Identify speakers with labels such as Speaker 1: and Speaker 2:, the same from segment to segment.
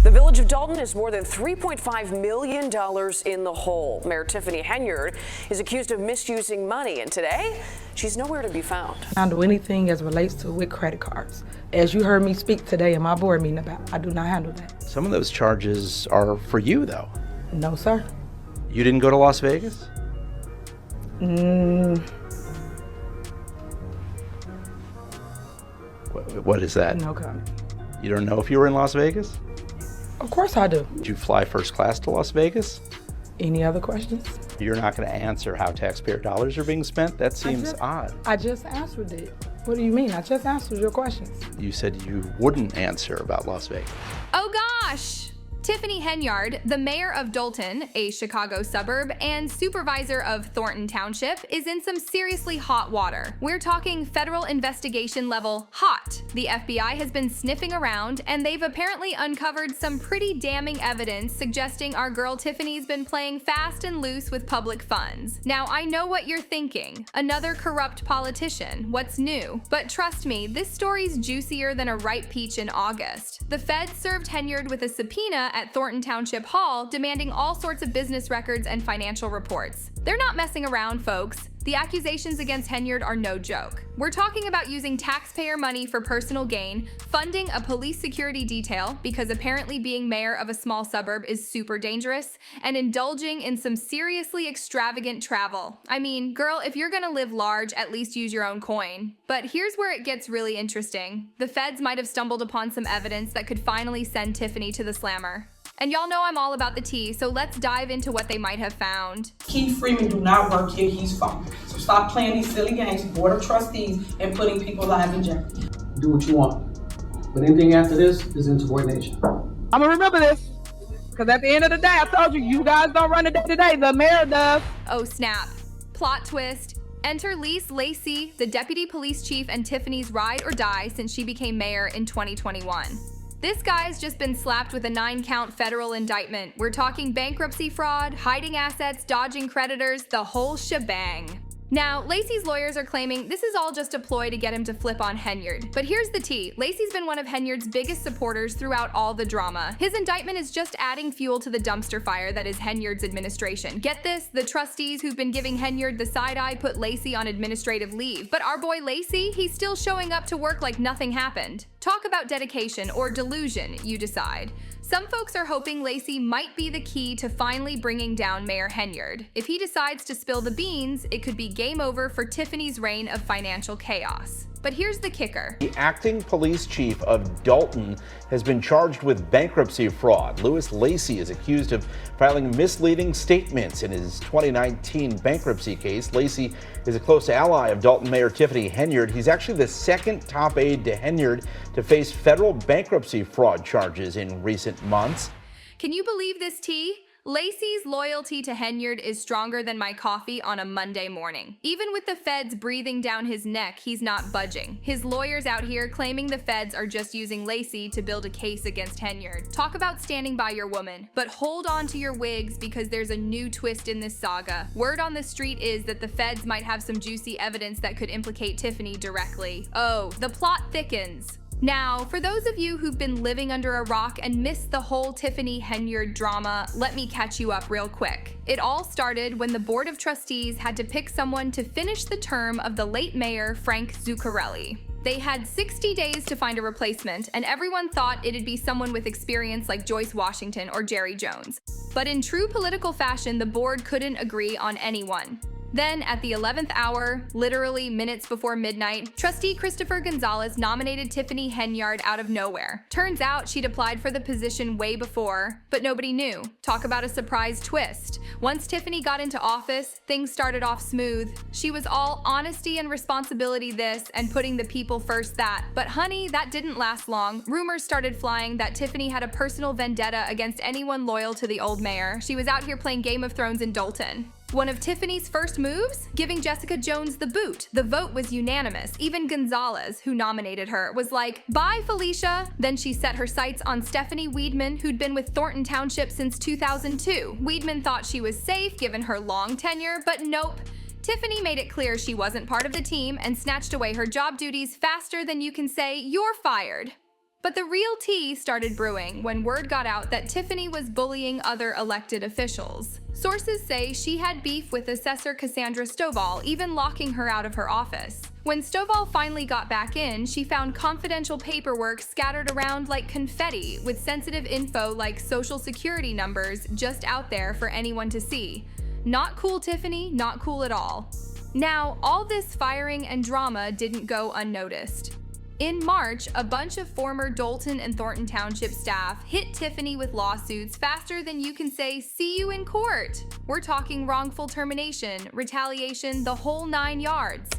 Speaker 1: The village of Dolton is more than $3.5 million in the hole. Mayor Tiffany Henyard is accused of misusing money, and today, she's nowhere to be found.
Speaker 2: I don't do anything as relates to with credit cards. As you heard me speak today in my board meeting about, I do not handle that.
Speaker 3: Some of those charges are for you, though.
Speaker 2: No, sir.
Speaker 3: You didn't go to Las Vegas? What is that?
Speaker 2: No comment.
Speaker 3: You don't know if you were in Las Vegas?
Speaker 2: Of course I do.
Speaker 3: Did you fly first class to Las Vegas?
Speaker 2: Any other questions?
Speaker 3: You're not going to answer how taxpayer dollars are being spent? That seems odd.
Speaker 2: I just answered it. What do you mean? I just answered your questions.
Speaker 3: You said you wouldn't answer about Las Vegas.
Speaker 4: Oh gosh! Tiffany Henyard, the mayor of Dolton, a Chicago suburb, and supervisor of Thornton Township, is in some seriously hot water. We're talking federal investigation level hot. The FBI has been sniffing around, and they've apparently uncovered some pretty damning evidence suggesting our girl Tiffany's been playing fast and loose with public funds. Now, I know what you're thinking. Another corrupt politician. What's new? But trust me, this story's juicier than a ripe peach in August. The feds served Henyard with a subpoena at Thornton Township Hall, demanding all sorts of business records and financial reports. They're not messing around, folks. The accusations against Henyard are no joke. We're talking about using taxpayer money for personal gain, funding a police security detail because apparently being mayor of a small suburb is super dangerous, and indulging in some seriously extravagant travel. I mean, girl, if you're gonna live large, at least use your own coin. But here's where it gets really interesting. The feds might have stumbled upon some evidence that could finally send Tiffany to the slammer. And y'all know I'm all about the tea, so let's dive into what they might have found.
Speaker 5: Keith Freeman do not work here, he's fired. So stop playing these silly games, board of trustees, and putting people's lives in jeopardy.
Speaker 6: Do what you want. But anything after this is insubordination.
Speaker 7: I'm gonna remember this, because at the end of the day, I told you, you guys don't run the day today, the mayor does.
Speaker 4: Oh snap. Plot twist. Enter Lise Lacey, the deputy police chief and Tiffany's ride or die since she became mayor in 2021. This guy's just been slapped with a 9-count federal indictment. We're talking bankruptcy fraud, hiding assets, dodging creditors, the whole shebang. Now, Lacey's lawyers are claiming this is all just a ploy to get him to flip on Henyard. But here's the tea. Lacey's been one of Henyard's biggest supporters throughout all the drama. His indictment is just adding fuel to the dumpster fire that is Henyard's administration. Get this, the trustees who've been giving Henyard the side-eye put Lacey on administrative leave. But our boy Lacey, he's still showing up to work like nothing happened. Talk about dedication or delusion, you decide. Some folks are hoping Lacey might be the key to finally bringing down Mayor Henyard. If he decides to spill the beans, it could be game over for Tiffany's reign of financial chaos. But here's the kicker.
Speaker 3: The acting police chief of Dolton has been charged with bankruptcy fraud. Louis Lacey is accused of filing misleading statements in his 2019 bankruptcy case. Lacey is a close ally of Dolton Mayor Tiffany Henyard. He's actually the second top aide to Henyard to face federal bankruptcy fraud charges in recent months.
Speaker 4: Can you believe this tea? Lacey's loyalty to Henyard is stronger than my coffee on a Monday morning. Even with the feds breathing down his neck, he's not budging. His lawyers out here claiming the feds are just using Lacey to build a case against Henyard. Talk about standing by your woman. But hold on to your wigs because there's a new twist in this saga. Word on the street is that the feds might have some juicy evidence that could implicate Tiffany directly. Oh, the plot thickens. Now, for those of you who've been living under a rock and missed the whole Tiffany Henyard drama, let me catch you up real quick. It all started when the Board of Trustees had to pick someone to finish the term of the late mayor, Frank Zuccarelli. They had 60 days to find a replacement, and everyone thought it'd be someone with experience like Joyce Washington or Jerry Jones. But in true political fashion, the board couldn't agree on anyone. Then, at the 11th hour, literally minutes before midnight, trustee Christopher Gonzalez nominated Tiffany Henyard out of nowhere. Turns out she'd applied for the position way before, but nobody knew. Talk about a surprise twist. Once Tiffany got into office, things started off smooth. She was all honesty and responsibility this, and putting the people first that. But honey, that didn't last long. Rumors started flying that Tiffany had a personal vendetta against anyone loyal to the old mayor. She was out here playing Game of Thrones in Dolton. One of Tiffany's first moves? Giving Jessica Jones the boot. The vote was unanimous. Even Gonzalez, who nominated her, was like, "Bye, Felicia." Then she set her sights on Stephanie Weedman, who'd been with Thornton Township since 2002. Weedman thought she was safe given her long tenure, but nope. Tiffany made it clear she wasn't part of the team and snatched away her job duties faster than you can say, "You're fired." But the real tea started brewing when word got out that Tiffany was bullying other elected officials. Sources say she had beef with Assessor Cassandra Stovall, even locking her out of her office. When Stovall finally got back in, she found confidential paperwork scattered around like confetti, with sensitive info like social security numbers just out there for anyone to see. Not cool, Tiffany, not cool at all. Now, all this firing and drama didn't go unnoticed. In March, a bunch of former Dolton and Thornton Township staff hit Tiffany with lawsuits faster than you can say, "See you in court." We're talking wrongful termination, retaliation, the whole 9 yards.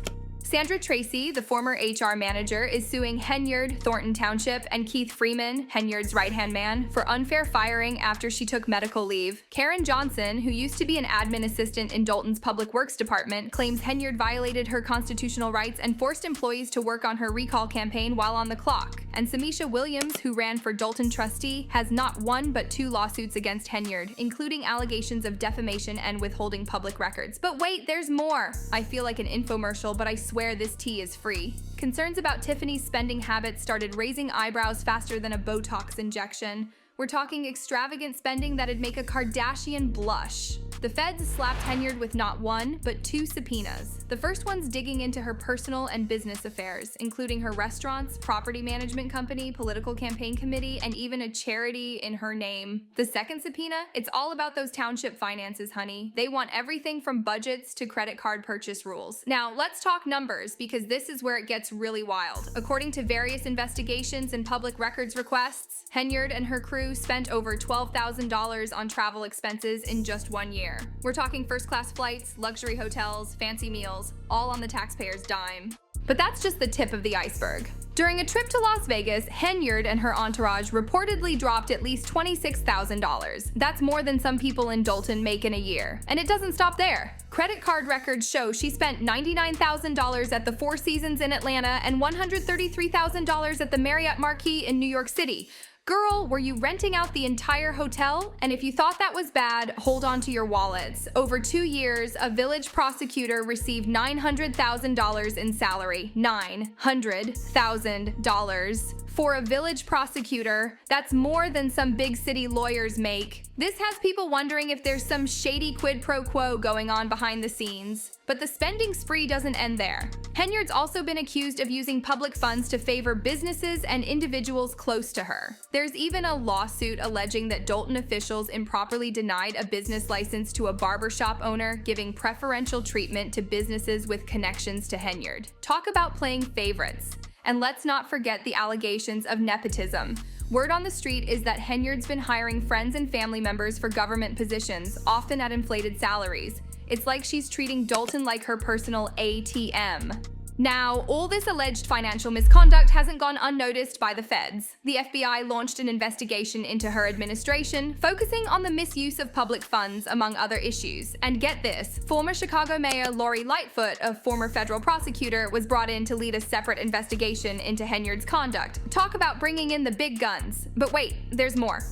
Speaker 4: Sandra Tracy, the former HR manager, is suing Henyard, Thornton Township, and Keith Freeman, Henyard's right-hand man, for unfair firing after she took medical leave. Karen Johnson, who used to be an admin assistant in Dolton's Public Works Department, claims Henyard violated her constitutional rights and forced employees to work on her recall campaign while on the clock. And Samisha Williams, who ran for Dolton trustee, has not one but 2 lawsuits against Henyard, including allegations of defamation and withholding public records. But wait, there's more! I feel like an infomercial, but I swear this tea is free. Concerns about Tiffany's spending habits started raising eyebrows faster than a Botox injection. We're talking extravagant spending that'd make a Kardashian blush. The feds slapped Henyard with not 1, but 2 subpoenas. The first one's digging into her personal and business affairs, including her restaurants, property management company, political campaign committee, and even a charity in her name. The second subpoena? It's all about those township finances, honey. They want everything from budgets to credit card purchase rules. Now, let's talk numbers, because this is where it gets really wild. According to various investigations and public records requests, Henyard and her crew spent over $12,000 on travel expenses in just 1 year. We're talking first-class flights, luxury hotels, fancy meals, all on the taxpayer's dime. But that's just the tip of the iceberg. During a trip to Las Vegas, Henyard and her entourage reportedly dropped at least $26,000. That's more than some people in Dolton make in a year. And it doesn't stop there. Credit card records show she spent $99,000 at the Four Seasons in Atlanta and $133,000 at the Marriott Marquis in New York City. Girl, were you renting out the entire hotel? And if you thought that was bad, hold on to your wallets. Over 2 years, a village prosecutor received $900,000 in salary. $900,000. For a village prosecutor, that's more than some big city lawyers make. This has people wondering if there's some shady quid pro quo going on behind the scenes. But the spending spree doesn't end there. Henyard's also been accused of using public funds to favor businesses and individuals close to her. There's even a lawsuit alleging that Dolton officials improperly denied a business license to a barbershop owner, giving preferential treatment to businesses with connections to Henyard. Talk about playing favorites. And let's not forget the allegations of nepotism. Word on the street is that Henyard's been hiring friends and family members for government positions, often at inflated salaries. It's like she's treating Dolton like her personal ATM. Now, all this alleged financial misconduct hasn't gone unnoticed by the feds. The FBI launched an investigation into her administration, focusing on the misuse of public funds, among other issues. And get this, former Chicago Mayor Lori Lightfoot, a former federal prosecutor, was brought in to lead a separate investigation into Henyard's conduct. Talk about bringing in the big guns. But wait, there's more.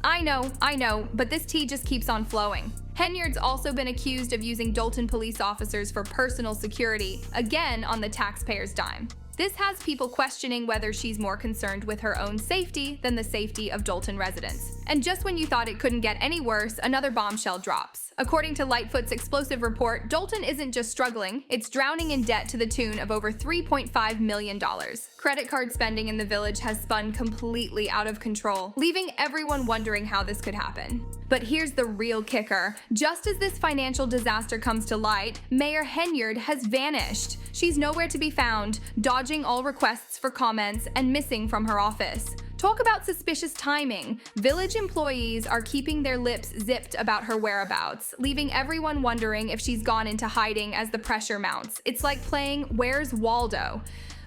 Speaker 4: I know, but this tea just keeps on flowing. Henyard's also been accused of using Dolton police officers for personal security, again on the taxpayer's dime. This has people questioning whether she's more concerned with her own safety than the safety of Dolton residents. And just when you thought it couldn't get any worse, another bombshell drops. According to Lightfoot's explosive report, Dolton isn't just struggling, it's drowning in debt to the tune of over $3.5 million. Credit card spending in the village has spun completely out of control, leaving everyone wondering how this could happen. But here's the real kicker. Just as this financial disaster comes to light, Mayor Henyard has vanished. She's nowhere to be found, dodging all requests for comments and missing from her office. Talk about suspicious timing. Village employees are keeping their lips zipped about her whereabouts, leaving everyone wondering if she's gone into hiding as the pressure mounts. It's like playing Where's Waldo,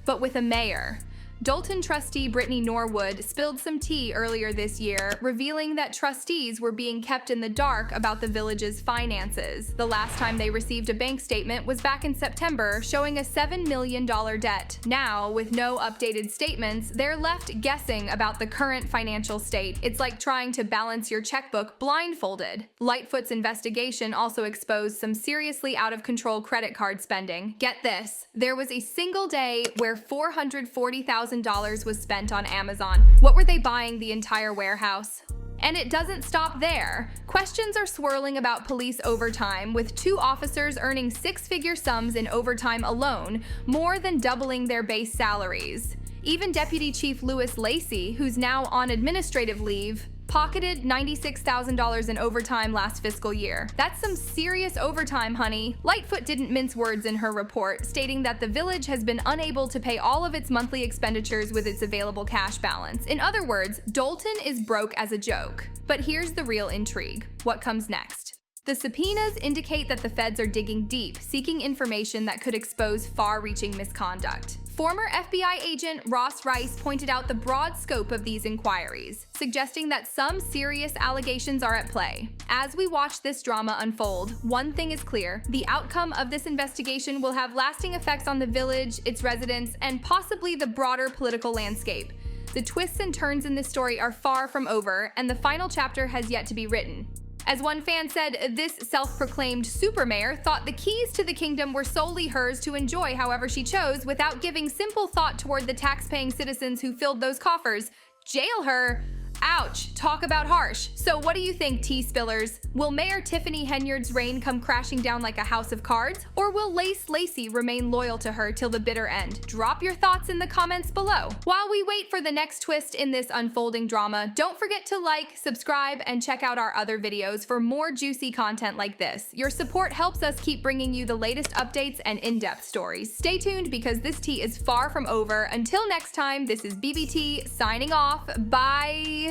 Speaker 4: but with a mayor. Dolton trustee Brittany Norwood spilled some tea earlier this year, revealing that trustees were being kept in the dark about the village's finances. The last time they received a bank statement was back in September, showing a $7 million debt. Now, with no updated statements, they're left guessing about the current financial state. It's like trying to balance your checkbook blindfolded. Lightfoot's investigation also exposed some seriously out-of-control credit card spending. Get this, there was a single day where $440,000 $100,000 was spent on Amazon. What were they buying the entire warehouse? And it doesn't stop there. Questions are swirling about police overtime, with 2 officers earning 6-figure sums in overtime alone, more than doubling their base salaries. Even Deputy Chief Louis Lacey, who's now on administrative leave, pocketed $96,000 in overtime last fiscal year. That's some serious overtime, honey. Lightfoot didn't mince words in her report, stating that the village has been unable to pay all of its monthly expenditures with its available cash balance. In other words, Dolton is broke as a joke. But here's the real intrigue. What comes next? The subpoenas indicate that the feds are digging deep, seeking information that could expose far-reaching misconduct. Former FBI agent Ross Rice pointed out the broad scope of these inquiries, suggesting that some serious allegations are at play. As we watch this drama unfold, one thing is clear: the outcome of this investigation will have lasting effects on the village, its residents, and possibly the broader political landscape. The twists and turns in this story are far from over, and the final chapter has yet to be written. As one fan said, this self-proclaimed super mayor thought the keys to the kingdom were solely hers to enjoy however she chose, without giving simple thought toward the tax-paying citizens who filled those coffers. Jail her? Ouch, talk about harsh. So what do you think, tea spillers? Will Mayor Tiffany Henyard's reign come crashing down like a house of cards? Or will Lacey remain loyal to her till the bitter end? Drop your thoughts in the comments below. While we wait for the next twist in this unfolding drama, don't forget to like, subscribe, and check out our other videos for more juicy content like this. Your support helps us keep bringing you the latest updates and in-depth stories. Stay tuned because this tea is far from over. Until next time, this is BiBiTea signing off. Bye!